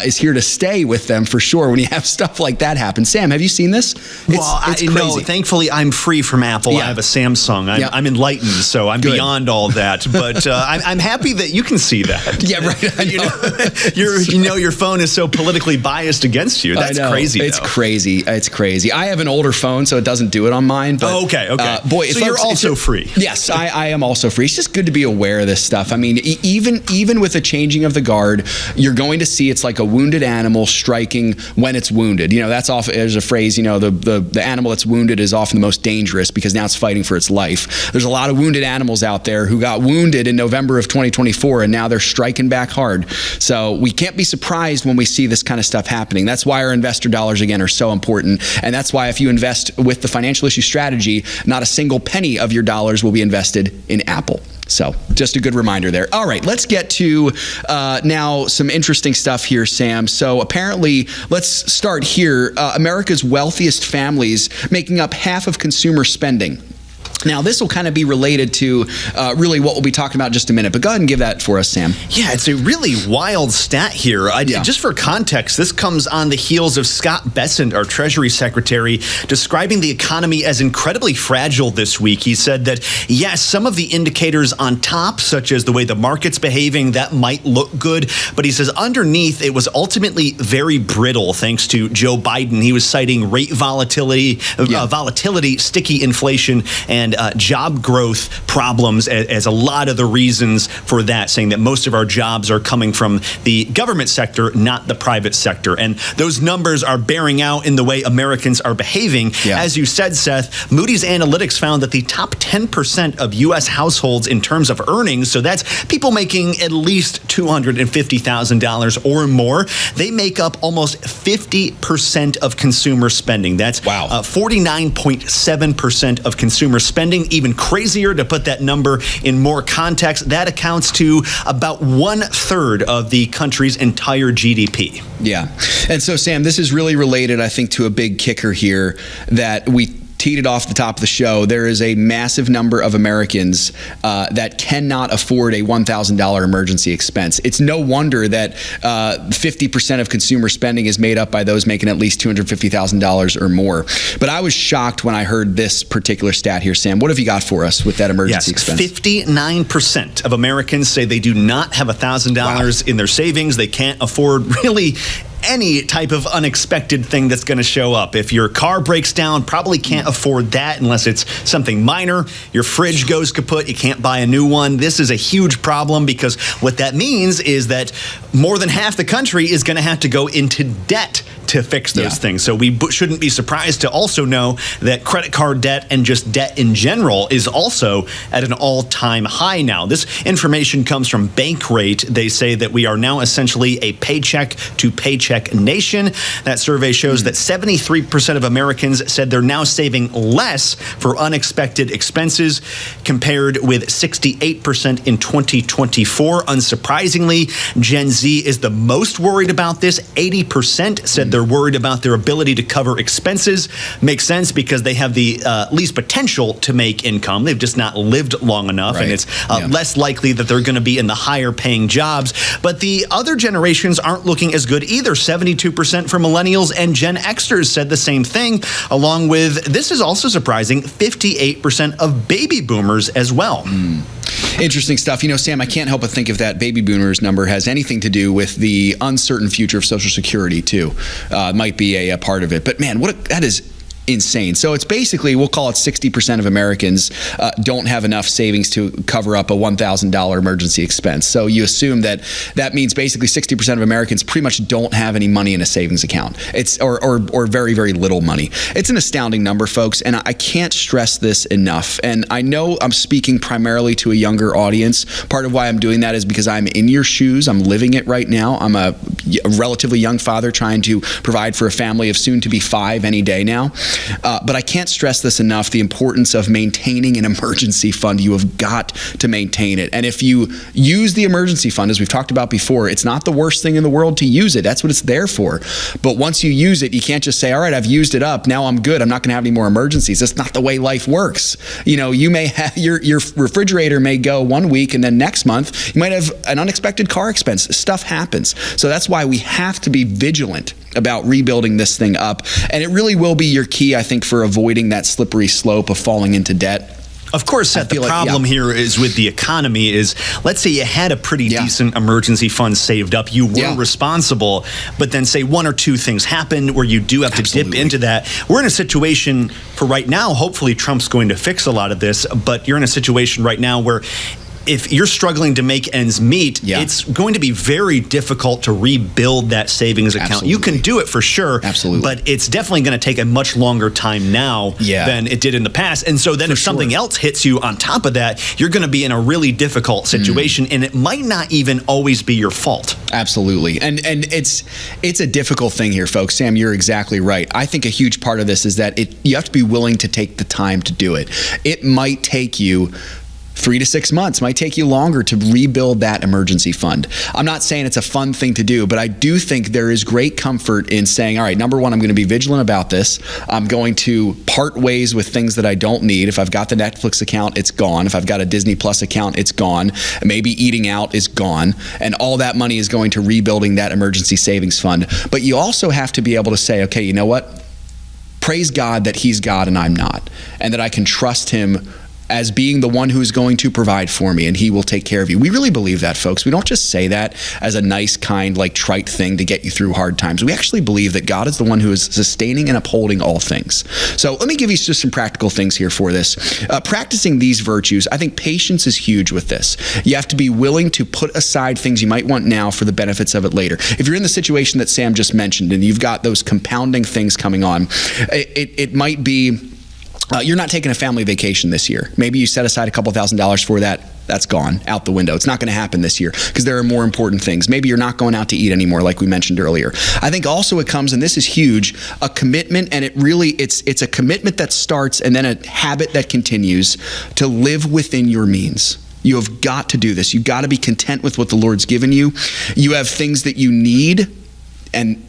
is here to stay with them for sure when you have stuff like that happen. Sam, have you seen this? It's crazy. No, thankfully I'm free from Apple. Yeah. I have a Samsung. I'm enlightened, so I'm beyond all that. But I'm happy that you can see that. Yeah, right. Your phone is so politically biased against you. That's crazy. It's crazy. It's crazy. I have an older phone, so it doesn't do it on mine. But, okay. Boy, so you're also free. Yes, I am also free. It's just good to be aware of this stuff. stuff. I mean, even with the changing of the guard, you're going to see it's like a wounded animal striking when it's wounded. You know, that's often, there's a phrase, you know, the animal that's wounded is often the most dangerous because now it's fighting for its life. There's a lot of wounded animals out there who got wounded in November of 2024, and now they're striking back hard. So we can't be surprised when we see this kind of stuff happening. That's why our investor dollars, again, are so important. And that's why if you invest with the financial issue strategy, not a single penny of your dollars will be invested in Apple. So just a good reminder there. All right, let's get to now some interesting stuff here, Sam. So apparently, let's start here. America's wealthiest families making up half of consumer spending. Now, this will kind of be related to really what we'll be talking about in just a minute, but go ahead and give that for us, Sam. Yeah, it's a really wild stat here. Just for context, this comes on the heels of Scott Bessent, our Treasury Secretary, describing the economy as incredibly fragile this week. He said that, yes, some of the indicators on top, such as the way the market's behaving, that might look good, but he says underneath it was ultimately very brittle thanks to Joe Biden. He was citing rate volatility, sticky inflation, and job growth problems as a lot of the reasons for that, saying that most of our jobs are coming from the government sector, not the private sector. And those numbers are bearing out in the way Americans are behaving. Yeah. As you said, Seth, Moody's Analytics found that the top 10% of U.S. households in terms of earnings, so that's people making at least $250,000 or more, they make up almost 50% of consumer spending. That's 49.7% of consumer spending. Even crazier, to put that number in more context, that accounts to about 1/3 of the country's entire GDP. Yeah. And so, Sam, this is really related, I think, to a big kicker here that we teed it off the top of the show. There is a massive number of Americans that cannot afford a $1,000 emergency expense. It's no wonder that 50% of consumer spending is made up by those making at least $250,000 or more. But I was shocked when I heard this particular stat here, Sam. What have you got for us with that emergency expense? 59% of Americans say they do not have $1,000 in their savings. They can't afford really any type of unexpected thing that's going to show up. If your car breaks down, probably can't afford that unless it's something minor. Your fridge goes kaput, you can't buy a new one. This is a huge problem because what that means is that more than half the country is going to have to go into debt to fix those things. So we shouldn't be surprised to also know that credit card debt and just debt in general is also at an all-time high now. This information comes from Bankrate. They say that we are now essentially a paycheck-to-paycheck nation. That survey shows that 73% of Americans said they're now saving less for unexpected expenses, compared with 68% in 2024. Unsurprisingly, Gen Z is the most worried about this. 80% said they're worried about their ability to cover expenses. Makes sense because they have the least potential to make income. They've just not lived long enough, and it's less likely that they're going to be in the higher paying jobs. But the other generations aren't looking as good either. 72% for millennials and Gen Xers said the same thing, along with, this is also surprising, 58% of baby boomers as well. Interesting stuff. You know, Sam, I can't help but think if that baby boomers number has anything to do with the uncertain future of Social Security, too. Might be a part of it. But man, that is insane. So it's basically, we'll call it 60% of Americans don't have enough savings to cover up a $1,000 emergency expense. So you assume that means basically 60% of Americans pretty much don't have any money in a savings account. It's or very, very little money. It's an astounding number, folks, and I can't stress this enough. And I know I'm speaking primarily to a younger audience. Part of why I'm doing that is because I'm in your shoes. I'm living it right now. I'm a relatively young father trying to provide for a family of soon to be 5 any day now. But I can't stress this enough, the importance of maintaining an emergency fund. You have got to maintain it. And if you use the emergency fund, as we've talked about before, it's not the worst thing in the world to use it. That's what it's there for. But once you use it, you can't just say, all right, I've used it up. Now I'm good. I'm not going to have any more emergencies. That's not the way life works. You know, you may have your refrigerator may go 1 week, and then next month you might have an unexpected car expense. Stuff happens. So that's why we have to be vigilant about rebuilding this thing up. And it really will be your key, I think, for avoiding that slippery slope of falling into debt. Of course, Seth, the problem here is with the economy is, let's say you had a pretty decent emergency fund saved up. You were responsible, but then say one or two things happen where you do have to dip into that. We're in a situation for right now, hopefully Trump's going to fix a lot of this, but you're in a situation right now where if you're struggling to make ends meet, it's going to be very difficult to rebuild that savings account. Absolutely. You can do it for sure. Absolutely. But it's definitely going to take a much longer time now than it did in the past. And so then if something else hits you on top of that, you're going to be in a really difficult situation, and it might not even always be your fault. Absolutely. And it's a difficult thing here, folks. Sam, you're exactly right. I think a huge part of this is that you have to be willing to take the time to do it. It might take you 3 to 6 months, might take you longer to rebuild that emergency fund. I'm not saying it's a fun thing to do, but I do think there is great comfort in saying, all right, number one, I'm going to be vigilant about this. I'm going to part ways with things that I don't need. If I've got the Netflix account, it's gone. If I've got a Disney Plus account, it's gone. Maybe eating out is gone. And all that money is going to rebuilding that emergency savings fund. But you also have to be able to say, okay, you know what? Praise God that He's God and I'm not, and that I can trust Him as being the one who is going to provide for me, and He will take care of you. We really believe that, folks. We don't just say that as a nice, kind, like trite thing to get you through hard times. We actually believe that God is the one who is sustaining and upholding all things. So let me give you just some practical things here for this. Practicing these virtues, I think patience is huge with this. You have to be willing to put aside things you might want now for the benefits of it later. If you're in the situation that Sam just mentioned and you've got those compounding things coming on, it might be you're not taking a family vacation this year. Maybe you set aside a couple $1,000s for that. That's gone out the window. It's not going to happen this year because there are more important things. Maybe you're not going out to eat anymore, like we mentioned earlier. I think also it comes, and this is huge, a commitment, and it's a commitment that starts and then a habit that continues to live within your means. You have got to do this. You've got to be content with what the Lord's given you. You have things that you need, and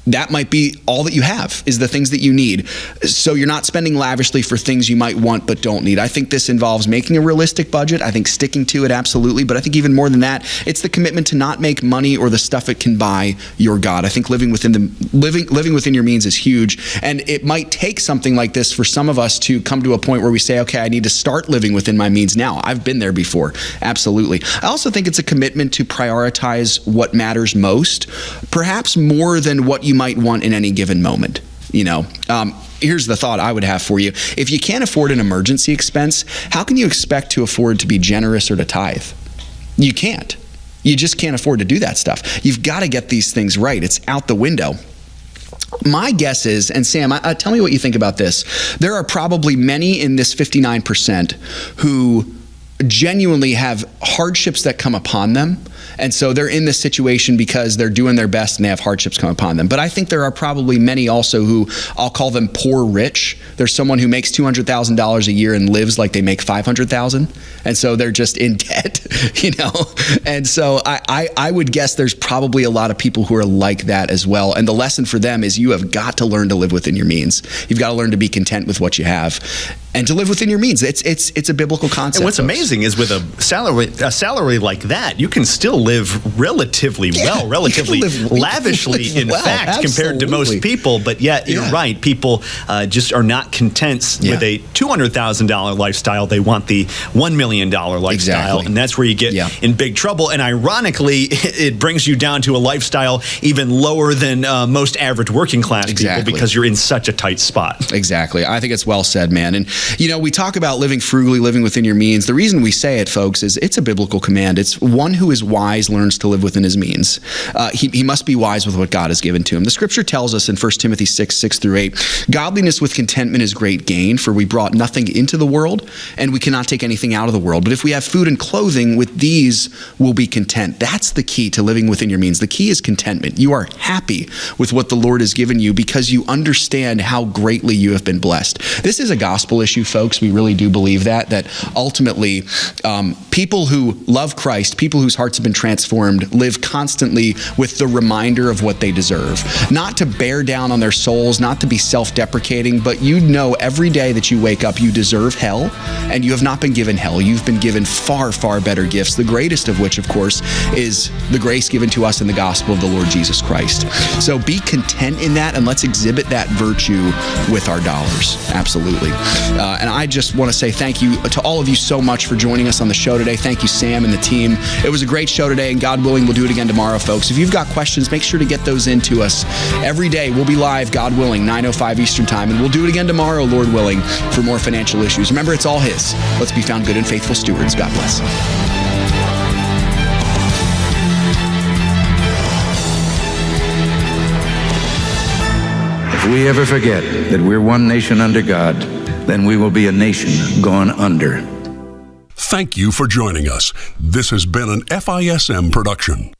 that might be all that you have is the things that you need. So you're not spending lavishly for things you might want but don't need. I think this involves making a realistic budget. I think sticking to it, absolutely. But I think even more than that, it's the commitment to not make money or the stuff it can buy your God. I think living within your means is huge. And it might take something like this for some of us to come to a point where we say, okay, I need to start living within my means now. I've been there before. Absolutely. I also think it's a commitment to prioritize what matters most, perhaps more than what you might want in any given moment. Here's the thought I would have for you. If you can't afford an emergency expense, how can you expect to afford to be generous or to tithe? You can't. You just can't afford to do that stuff. You've got to get these things right. It's out the window. My guess is, and Sam, tell me what you think about this. There are probably many in this 59% who genuinely have hardships that come upon them. And so they're in this situation because they're doing their best and they have hardships come upon them. But I think there are probably many also who, I'll call them poor rich. There's someone who makes $200,000 a year and lives like they make $500,000. And so they're just in debt, And so I would guess there's probably a lot of people who are like that as well. And the lesson for them is you have got to learn to live within your means. You've got to learn to be content with what you have and to live within your means. It's a biblical concept. And what's amazing is with a salary like that, you can still live relatively lavishly, in fact, compared to most people. But yet, you're right. People just are not content with a $200,000 lifestyle. They want the $1 million lifestyle. And that's where you get in big trouble. And ironically, it brings you down to a lifestyle even lower than most average working class people because you're in such a tight spot. Exactly. I think it's well said, man. And, we talk about living frugally, living within your means. The reason we say it, folks, is it's a biblical command. It's one who is wise learns to live within his means. He must be wise with what God has given to him. The scripture tells us in 1 Timothy 6:6-8, godliness with contentment is great gain, for we brought nothing into the world, and we cannot take anything out of the world. But if we have food and clothing, with these we'll be content. That's the key to living within your means. The key is contentment. You are happy with what the Lord has given you because you understand how greatly you have been blessed. This is a gospel issue, folks. We really do believe that ultimately people who love Christ, people whose hearts have been transformed, live constantly with the reminder of what they deserve. Not to bear down on their souls, not to be self-deprecating, but you know every day that you wake up, you deserve hell, and you have not been given hell. You've been given far, far better gifts, the greatest of which, of course, is the grace given to us in the gospel of the Lord Jesus Christ. So be content in that, and let's exhibit that virtue with our dollars. Absolutely. And I just want to say thank you to all of you so much for joining us on the show today. Thank you, Sam and the team. It was a great show today, and God willing, we'll do it again tomorrow, folks. If you've got questions, make sure to get those in to us. Every day, we'll be live, God willing, 9:05 Eastern Time, and we'll do it again tomorrow, Lord willing, for more financial issues. Remember, it's all His. Let's be found good and faithful stewards. God bless. we ever forget that we're one nation under God, then we will be a nation gone under. Thank you for joining us. This has been an FISM production.